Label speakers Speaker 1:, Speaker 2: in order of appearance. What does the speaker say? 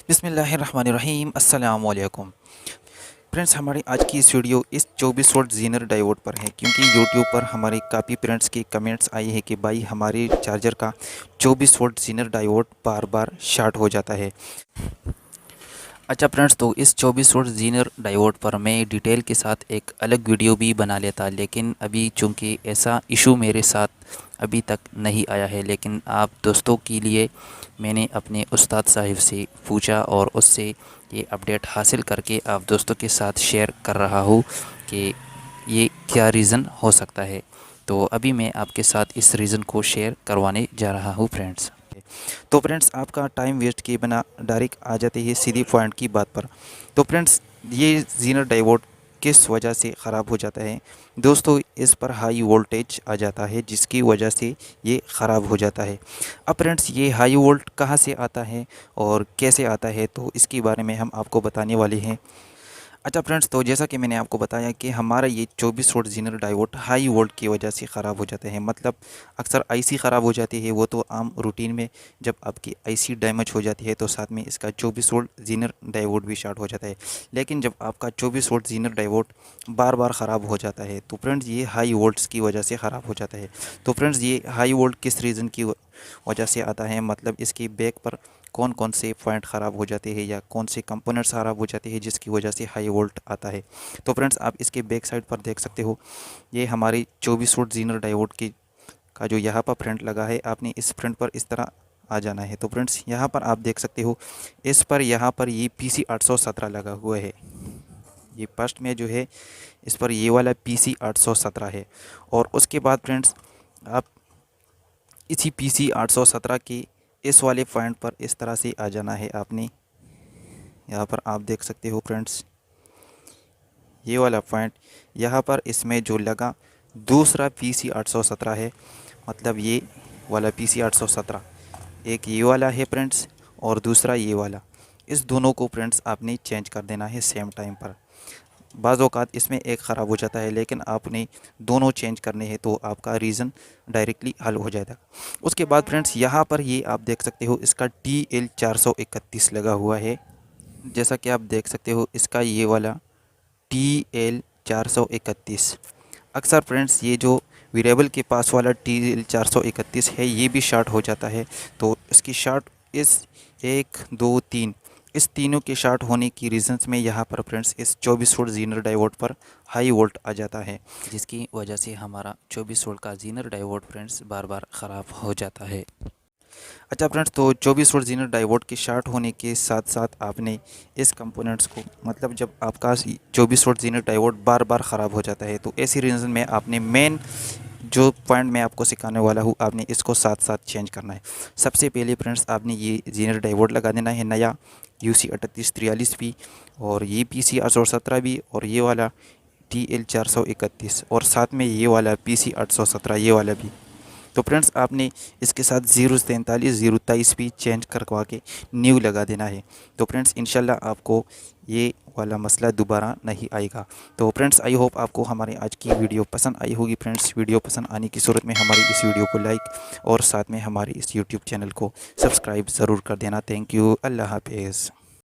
Speaker 1: बिस्मिल्लाहिर्रहमानिर्रहीम अस्सलाम वालेकुम। फ्रेंड्स, हमारी आज की इस वीडियो इस 24 वोल्ट जीनर डायोड पर है, क्योंकि यूट्यूब पर हमारे काफ़ी फ्रेंड्स की कमेंट्स आई है कि भाई हमारे चार्जर का 24 वोल्ट जीनर डायोड बार बार शॉर्ट हो जाता है। अच्छा फ्रेंड्स, तो इस 24 वोल्ट जीनर डायोड पर मैं डिटेल के साथ एक अलग वीडियो भी बना लेता, लेकिन अभी चूंकि ऐसा इशू मेरे साथ अभी तक नहीं आया है, लेकिन आप दोस्तों के लिए मैंने अपने उस्ताद साहिब से पूछा और उससे ये अपडेट हासिल करके आप दोस्तों के साथ शेयर कर रहा हूँ कि ये क्या रीज़न हो सकता है। तो अभी मैं आपके साथ इस रीज़न को शेयर करवाने जा रहा हूँ फ्रेंड्स। तो फ्रेंड्स, आपका टाइम वेस्ट किए बिना डायरेक्ट आ जाते हैं सीधी पॉइंट की बात पर। तो फ्रेंड्स, ये जीनर डायोड किस वजह से ख़राब हो जाता है दोस्तों? इस पर हाई वोल्टेज आ जाता है, जिसकी वजह से ये ख़राब हो जाता है। अब फ्रेंड्स, ये हाई वोल्ट कहाँ से आता है और कैसे आता है, तो इसके बारे में हम आपको बताने वाले हैं। अच्छा फ्रेंड्स, तो जैसा कि मैंने आपको बताया कि हमारा ये 24 volt Zener diode high volt की वजह से ख़राब हो जाते हैं। मतलब अक्सर आईसी ख़राब हो जाती है, वो तो आम रूटीन में जब आपकी आईसी डैमेज हो जाती है तो साथ में इसका 24 वोल्ट जीनर डायोड भी शॉर्ट हो जाता है। लेकिन जब आपका 24 वोल्ट जीनर डायोड बार बार ख़राब हो जाता है तो फ्रेंड्स ये हाई वोल्ट्स की वजह से ख़राब हो जाता है। तो फ्रेंड्स, ये हाई वोल्ट किस रीज़न की वजह से आता है, मतलब इसकी बैक पर कौन कौन से पॉइंट ख़राब हो जाते हैं या कौन से कंपोनेंट्स ख़राब हो जाते हैं जिसकी वजह से हाई वोल्ट आता है। तो फ्रेंड्स, आप इसके बैक साइड पर देख सकते हो, ये हमारी 24 वोल्ट जीनर डायोड की का जो यहाँ पर फ्रंट लगा है, आपने इस फ्रंट पर इस तरह आ जाना है। तो फ्रेंड्स, यहाँ पर आप देख सकते हो, इस पर यहाँ पर ये PC 817 लगा हुआ है। ये फर्स्ट में जो है इस पर ये वाला PC 817 है। और उसके बाद फ्रेंड्स, आप इसी PC 817 की इस वाले पॉइंट पर इस तरह से आ जाना है आपने। यहाँ पर आप देख सकते हो फ्रेंड्स, ये वाला पॉइंट यहाँ पर इसमें जो लगा दूसरा PC 817 है। मतलब ये वाला PC 817, एक ये वाला है फ्रेंड्स और दूसरा ये वाला। इस दोनों को फ्रेंड्स आपने चेंज कर देना है सेम टाइम पर। बाज़ औक़ात इसमें एक ख़राब हो जाता है, लेकिन आपने दोनों चेंज करने हैं तो आपका रीज़न डायरेक्टली हल हो जाएगा। उसके बाद फ्रेंड्स, यहाँ पर ये आप देख सकते हो, इसका TL 431 लगा हुआ है। जैसा कि आप देख सकते हो, इसका ये वाला TL 431 अक्सर फ्रेंड्स ये जो वेरिएबल के पास वाला TL 431 है ये भी शॉर्ट हो जाता है। तो इसकी शॉर्ट इस 1 2 3 इस तीनों के शॉर्ट होने की रीजंस में यहाँ पर फ्रेंड्स इस 24 वोल्ट जीनर डायोड पर हाई वोल्ट आ जाता है, जिसकी वजह से हमारा 24 वोल्ट का जीनर डायोड फ्रेंड्स बार बार ख़राब हो जाता है। अच्छा फ्रेंड्स, तो 24 वोल्ट जीनर डायोड के शॉर्ट होने के साथ साथ आपने इस कंपोनेंट्स को, मतलब जब आपका 24 वोल्ट जीनर डायोड बार बार ख़राब हो जाता है तो ऐसी रीज़न में आपने मेन जो पॉइंट मैं आपको सिखाने वाला हूँ, आपने इसको साथ साथ चेंज करना है। सबसे पहले फ्रेंड्स, आपने ये जीनर डायोड लगा देना है नया UC 3843 भी, और ये PC 817 भी, और ये वाला TL 431, और साथ में ये वाला PC 817 ये वाला भी। तो फ्रेंड्स, आपने इसके साथ 043 023 भी चेंज करवा के न्यू लगा देना है। तो फ्रेंड्स, इंशाल्लाह आपको ये वाला मसला दोबारा नहीं आएगा। तो फ्रेंड्स, आई होप आपको हमारे आज की वीडियो पसंद आई होगी। फ्रेंड्स, वीडियो पसंद आने की सूरत में हमारी इस वीडियो को लाइक और साथ में हमारे इस यूट्यूब चैनल को सब्सक्राइब ज़रूर कर देना। Thank you. अल्लाह हाफिज़।